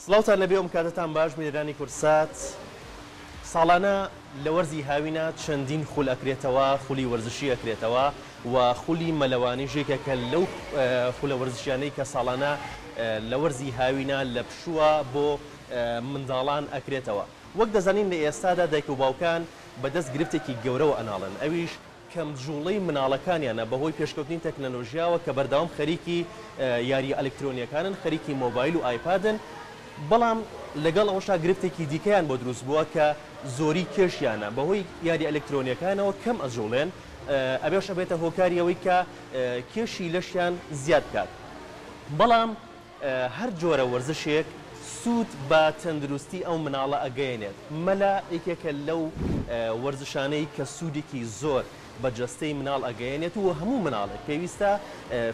سڵاوتان لەبێ ئەم کاتتان باش میێرانی کورسات ساڵانە لە وەرزی هاوینە چەندین خول ئەکرێتەوە خولی وەرزشی ئەکرێتەوە و خولی مەلەوانی ژێکێکە لەو خولە وەرزشیانەی کە ساڵانە لە وەرزی هاوینە لە پشووە بۆ منداڵان ئەکرێتەوە. وەک دەزانین لە ئێستادا دایک و باوکان بەدەست گرفتێکی گەورەوە ئەناڵن، ئەویش کەمجوڵەی مناڵەکانیانە بەهۆی پێشکەوتنی تەکنەلۆژیاوە کە بەردەوام خەریکی یاری ئەلکترۆنیەکانن، خەریکی مۆبایل و ئایپادن، بەڵام لەگەڵ ئەوشا گرفتێکی دیکەیان بۆ دروست بووە کە زۆری کێشیانە بەهۆی یاری ئەلکترۆنیەکانەوە کەم ئەجوڵێن، ئەبێشە بێتە هۆکاریەوەی کە کێشی لەشیان زیاد بکات. بەڵام هەر جۆرە وەرزشێک سوود بە تەندروستی ئەو مناڵە ئەگەیەنێت. مەلا یەکێکە لەو وەرزشانەی کە سوودێکی زۆر بە جەستەی مناڵ ئەگەیەنێت و هەموو مناڵێک پێویستە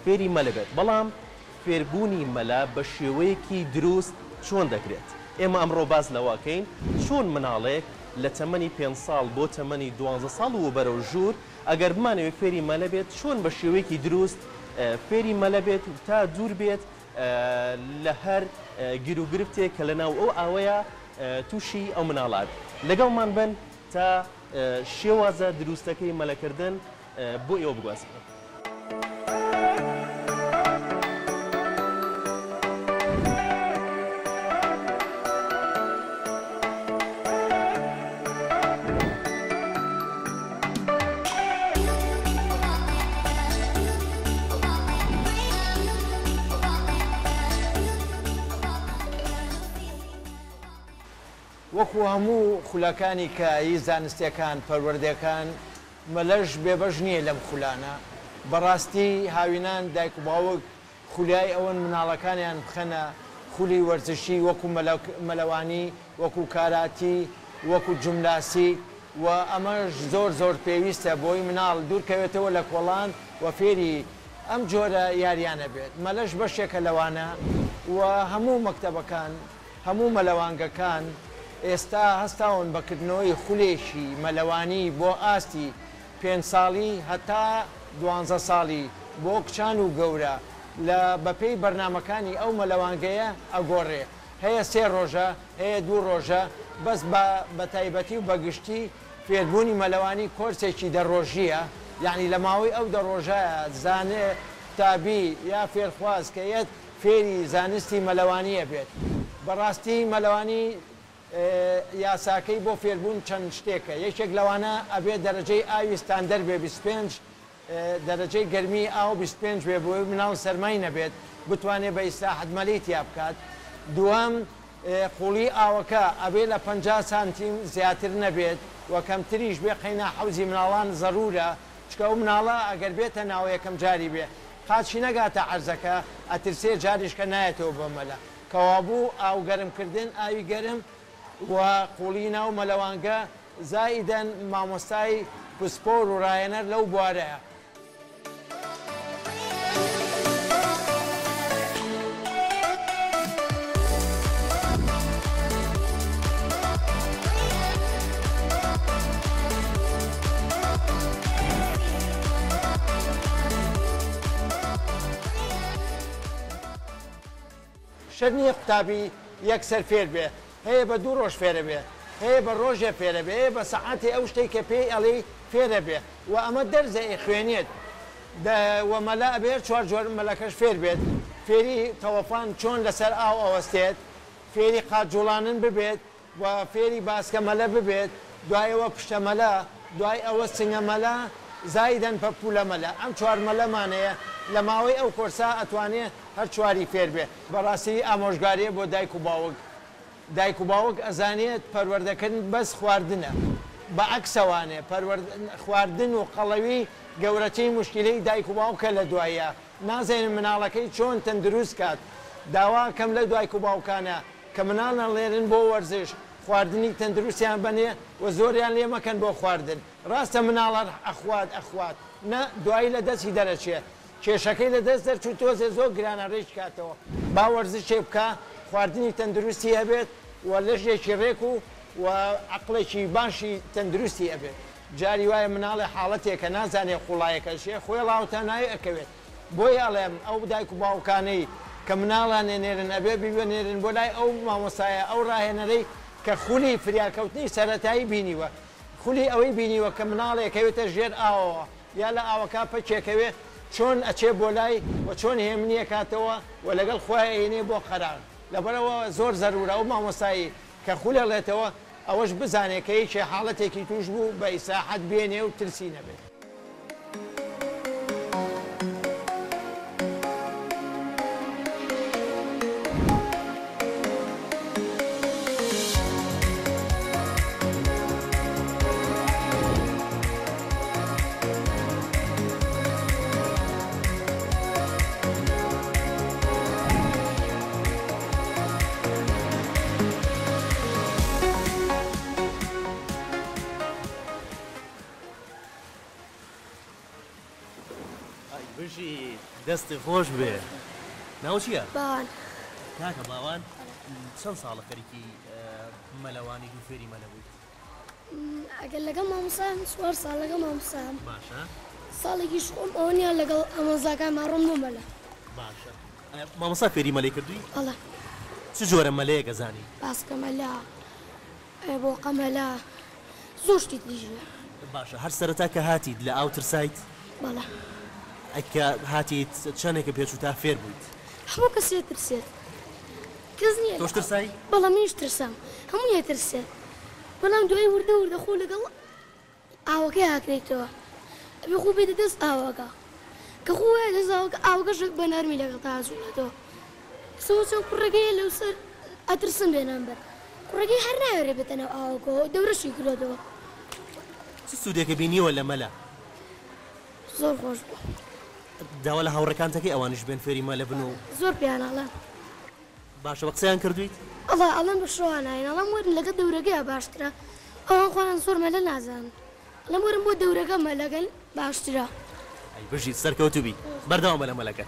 فێری مەلە بێت، بەڵام فێربوونی مەلا بە شێوەیەکی دروست چۆن دەکرێت. ئێمە ئەمڕۆ باز لەواکەین چۆن مناڵێک لە تەمەنی 5 ساڵ بۆ تەمەنی 12 ساڵ و بەرەو ژوور ئەگەر بمانەوێت فێری مەلە بێت چۆن بە شێوەیەکی دروست فێری مەلە بێت و تا دوور بێت لە هەر گیر و گرفتێک کە لەناو ئەو ئاوەیە تووشی ئەو مناڵات. لەگەڵمان بن تا شێوازە دروستەکەی مەلەکردن بۆ ئێوە بگوازن. وەکو هەموو خولەکانی کە هی زانستیەکان پەروەردەکان مەلەش بێبەش نییە لەم خولانە. بەڕاستی هاوینان دایک و باوک خولای ئەوەن مناڵەکانیان بخەنە خولی وەرزشی وەکو مەلەوانی، وەکو کاراتی، وەکو جملاسی، و ئەمەش زۆر زۆر پێویستە بۆی مناڵ دوورکەوێتەوە لە کۆڵان و فێری ئەم جۆرە یاریانە بێت. مەلەش بەشێکە لەوانە و هەموو مەکتەبەکان، هەموو مەلەوانگەکان ئێستا هەستاون بەکردنەوەی خولێکی مەلەوانی بۆ ئاستی 5 ساڵی هەتا 12 ساڵی بۆ کچان و گەورە لە بەپێی بەرنمەکانی ئەو مەلەوانگەیە ئەگۆڕێ. هەیە 3 ڕۆژە، هەیە 2 ڕۆژە، بەس بە تایبەتی و بەگشتی فێربوونی مەلەوانی کۆرسێکی دەڕۆژیە، یعنی لە ماوەی ئەو دەڕۆژایە زانێ تابی یا فێرخواز کە یەت فێری زانستی مەلەوانیە بێت. بەڕاستی مەلەوانی یاساکەی بۆ فێربوون چەند شتێکە. یەکێک لەوانە ئەبێ دەرەجەی ئاوی ستاندەر بێ 25، دەرەجەی گەرمی ئاو 25 بێ بۆ مناڵ سەرمای نەبێت بتوانێت بە ئیسراحەت مەلەیتیا بکات. دووەم قوڵی ئاوەکە ئەبێ لە 50 سانتیم زیاتر نەبێت و کەمتریش بێ. قەینا حەوزی مناڵان زەرورە، چکە ئەو مناڵە ئەگەر بێتە ناو یەکەم جاری بێ قاچی نەگاتە عەرزەکە ئەترسێ جاریشکە نایەتەوە بە مەلە. کەوابوو ئاو گەرمکردن، ئاوی گەرم و قوڵی ناو مەلەوانگە زائیدەن مامۆستای پسپۆر و ڕایەنەر لەو بوارەیە. شەر نییە قوتابی یەکسەر فێر بێ، هەیە بە 2 ڕۆژ فێرە بێ، هەیە بە ڕۆژێ فێرە بێ، هەیە بە سەعاتی ئەو شتێک کە پێی ئەڵێ فێرە بێ و ئەمە دەرزە خوێنێت و مەلا ئەبێ 4 جۆر مەلەکەش فێر بێت. فێری تەوەفان چۆن لەسەر ئاو ئەوەستێت، فێری قاچجوڵانن ببێت و فێری باسکە مەلە ببێت، دوایەوە پشتە مەلە، دوای ئەوە سنگە مەلە، زایدەن پەپولە مەلە. ئەم 4 مەلەمانەیە لە ماوەی ئەو کۆرسا ئەتوانێت هەر 4 فێر بێ. بەڕاستی ئامۆژگاریە بۆ دایک و باوک. دایک و باوک ئەزانێت پەروەردەکردن بەس خواردنە، بەعەکسەوانێ خواردن و قەڵەوی گەورەتەی مشکلەی دایک و باوکە لە دوایە. نازانێن مناڵەکەی چۆن تەندروست کات. داواکەم لە دایک و باوکانە کە مناڵە لێرن بۆ وەرزش، خواردنی تەندروستیان بنێ و زۆریان لێ مەکەن بۆ خواردن. ڕاستە مناڵە ئەخوات نە دوایی لە دەستی دەرەچێ، کێشەکەی لە دەست دەرچوو تۆزێ زۆر گرانە ڕێژ کاتەوە. با وەرزشێ بکە، خواردنی تەندروستی هەبێت و لەژێکی ڕێک و عقلێکی باشی تەندروستی ئەبێت. جاری وایە مناڵی حاڵەتێکە نازانێ خوڵایەکەشێ خۆی ڵاوتە ناوی ئەکەوێت. بۆی ئەڵێم ئەو دایک و باوکانەی کە مناڵان نێنێرن ئەبێ ببێنێرن بۆ لای ئەو مامۆسایە ئەو ڕاهێنەرەی کە خولی فریاکەوتنی سەرەتایی بینیوە خولی ئەوەی بینیوە کە مناڵێکەوێتە ژێر ئاوەوە یا لە ئاوەکە پەچێکەوێ چۆن ئەچێ بۆ لای و چۆن هێمنیە کاتەوە و لەگەڵ خۆی ئێنێ بۆ قەرار لەبەرەوە زۆر زەرورە ئەو مامۆسایی کە خولێڵێتەوە ئەوەش بزانێت کە هیچ حاڵەتێکی توش بوو بە ئیساحەت بێنێ و ترسی نەبێت. بژی دەستی خۆش بێ ناو چییە؟ باوان کاکە باوان چەند ساڵە خەریکی مەلەوانی و فێری مەلە بوویت؟ ئەگەر لەگەڵ مامۆسام 4 ساڵ لەگەڵ مامۆسام باشە ساڵێکیش خۆم ئەوە نییە لەگەڵ ئەمەزاکان ماڕۆم بۆ مەلە باشە مامۆستا فێری مەلەی کردووی؟ بەڵێ چ جۆرە مەلەیە گەزانی؟ باسکە مەلا بۆقە مەلا زۆر شتی دیژە باشە هەر سەرەتا کە هاتیت لە ئاو ترسایت؟ بەڵێ ئەکە هاتیت چەندێکە پێچ و تا فێر بوویت؟ هەموو کەسێ ترسێت کەس نییە تۆش ترسایی؟ بەڵێ منیش ترسام هەموویە ترسێت بەڵام دوای وردە وردە خۆ لەگەڵ ئاوەکەی هاکرێتەوە ئەبێ خۆ بێتە دەست ئاوەکە کە خۆ وایە دەست ئاوەکە ئاوەکەشێک بە نەرمی لەگەڵ تازوڵێتەوە سەوە چەند کوڕەکەیە لەو سەر ئەترسم بێنان بەر کوڕەکەی هەر ناوێرێ بێتەنەو ئاوەکەەوە دەورەشی کردەوە چ سوودێکە بینیوە لە مەلە؟ زۆر خۆش بوو داوا لە هاوڕەکانتەکەی ئەوانش بێن فێری مەلە بن و زۆر پیانەڵە باشە بە قسەیان کردویت؟ ئەڵێ ئەڵەن بە شۆوانین ئەڵەم وەرن لەگە دەورەکەی باشترە ئەوان خۆیان زۆر مەلە نازانن ئەڵەم وەرن بۆ دەورەکە مەلەگەن باشترە ئەی بژیت سەرکەوتوبی بەردەوام لە مەلەکە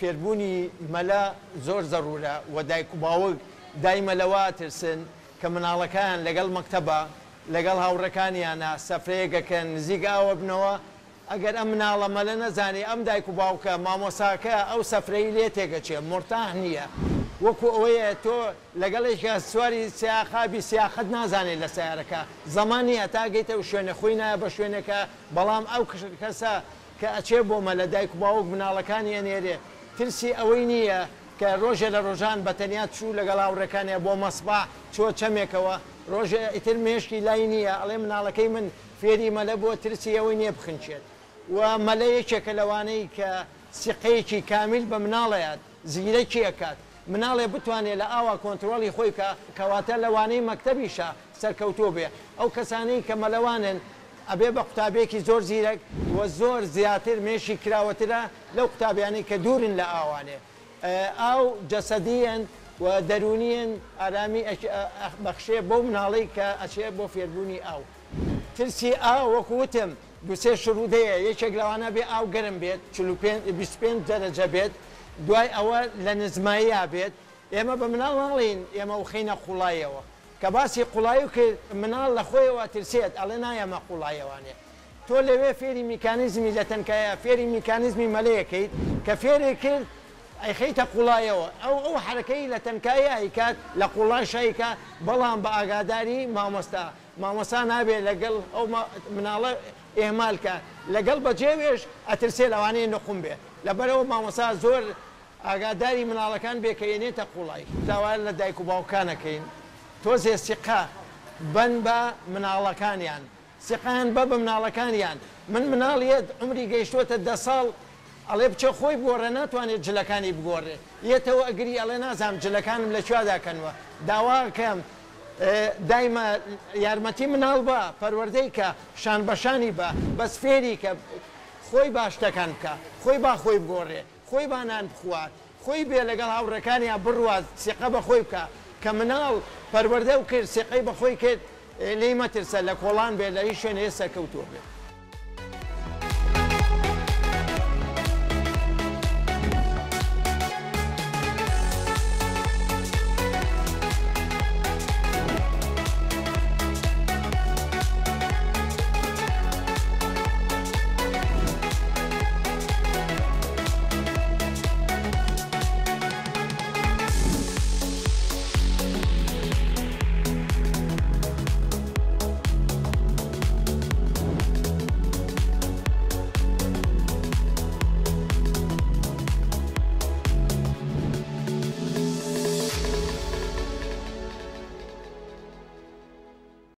فێربوونی مەلا زۆر زەرورە و دایک و باوک دای مەلەوە ترسن کە مناڵەکان لەگەڵ مەکتەبە لەگەڵ هاوڕەکانیانە سەفرەیەکەکەن نزیک ئاوە بنەوە ئەگەر ئەم مناڵە مەلە نەزانێ ئەم دایک و باوکە مامۆساکە ئەو سەفرەی لێ تێگەچێ مرتاح نییە وەکو ئەوەیە تۆ لەگەڵێکە سواری سیاخابی سیاخت نازانێت لە سیارەکە زمانی تا گەیتە و شوێنە خۆی نایە بە شوێنەکە بەڵام ئەو کەسە کە ئەچێ بۆ مەلە دایک و باوک مناڵەکانی ئەنێرێ ترسی ئەوەی نییە کە ڕۆژێ لە ڕۆژان بە تەنیا چوو لەگەڵ هاوڕەکانیە بۆ مەسباح چۆ چەمێکەوە ڕۆژێ ئیتر مێشکی لای نییە ئەڵێ مناڵەکەی من فێری مەلە بۆ ترسی ئەوەی نییە بخنچێت و مەلە یەکێکە لەوانەی کە سیقەیەکی کامیل بە مناڵەیەات زیرەکی ئەکات مناڵێ بتوانێت لە ئاوا کۆنتترۆلی خۆی کەواتە لەوانەی مەکتەبیشە سەرکەوتۆ بێ ئەو کەسانەی کە مەلەوانن ئەبێ بە قوتابێکی زۆر زیرەک وە زۆر زیاتر مێشی کراوەترە لەو قوتابیانی کە دوورن لە ئاوانێ ئاو جەسەدیەن و دەرونیان ئارامی بەخشێ بۆ مناڵی کە ئەچێ بۆ فێربوونی ئاو ترسی ئاو وەکووتم دوسێ شڕودەیە یەکێک لەوانە بێ ئاو گەرم بێت 25 دەرەجە بێت دوای ئەوە لە نزماییە بێت ئێمە بە مناڵ ناڵین ئێمە و خینە قوڵایەوە کە باسی قوڵایی کرد مناڵ لە خۆیەوە ترسێت ئەڵێ نایەمە قوڵایەوانێ تۆ لەوێ فێری میکانیزمی لە تەنکایە فێری میکانیزمی مەلەیەکەیت کە فێری کرد ئەیخەیتە قوڵایەوە ئەو حرەکەی لە تەنکایە ئەیکات لە قوڵای شایکە بەڵام بە ئاگاداری مامۆستا نابێت لەگەڵ ئەو مناڵە ئێمالکە لەگەڵ بەجێوێش ئەترسێ لەوانەیە نەخوم بێ لەبەرەوە مامۆستا زۆر ئاگاداری مناڵەکان بێکەێنێتە قوڵای داوا لە دایک و باوکانەکەین تۆزێ سیقا بن بە مناڵەکانیان سیقان بە مناڵەکانیان من مناڵیت عمری گەیشتوتە 10 ساڵ ئەڵێ بچە خۆی بگۆڕێ ناتوانێت جلەکانی بگۆڕێ یەتەوە ئەگری ئەڵێ نازام جلەکانم لە کواداکەنەوە داواکەم دایمە یارمەتی مناڵ بە پەروەردەی کە شان بەشانی بە بەس فێری کە خۆی باشتەکان بکە خۆی با خۆی بگۆڕێ خۆی بانان بخوات خۆی بێ لەگەڵ هاوڕەکانیان بڕوات سیقە بە خۆی بکە کە مناڵ پەروەردە و کرد سیقەی بە خۆی کرد لێی مەترسە لە کۆڵان بێ لە هیچ شوێنە سەرکەوتووە بێت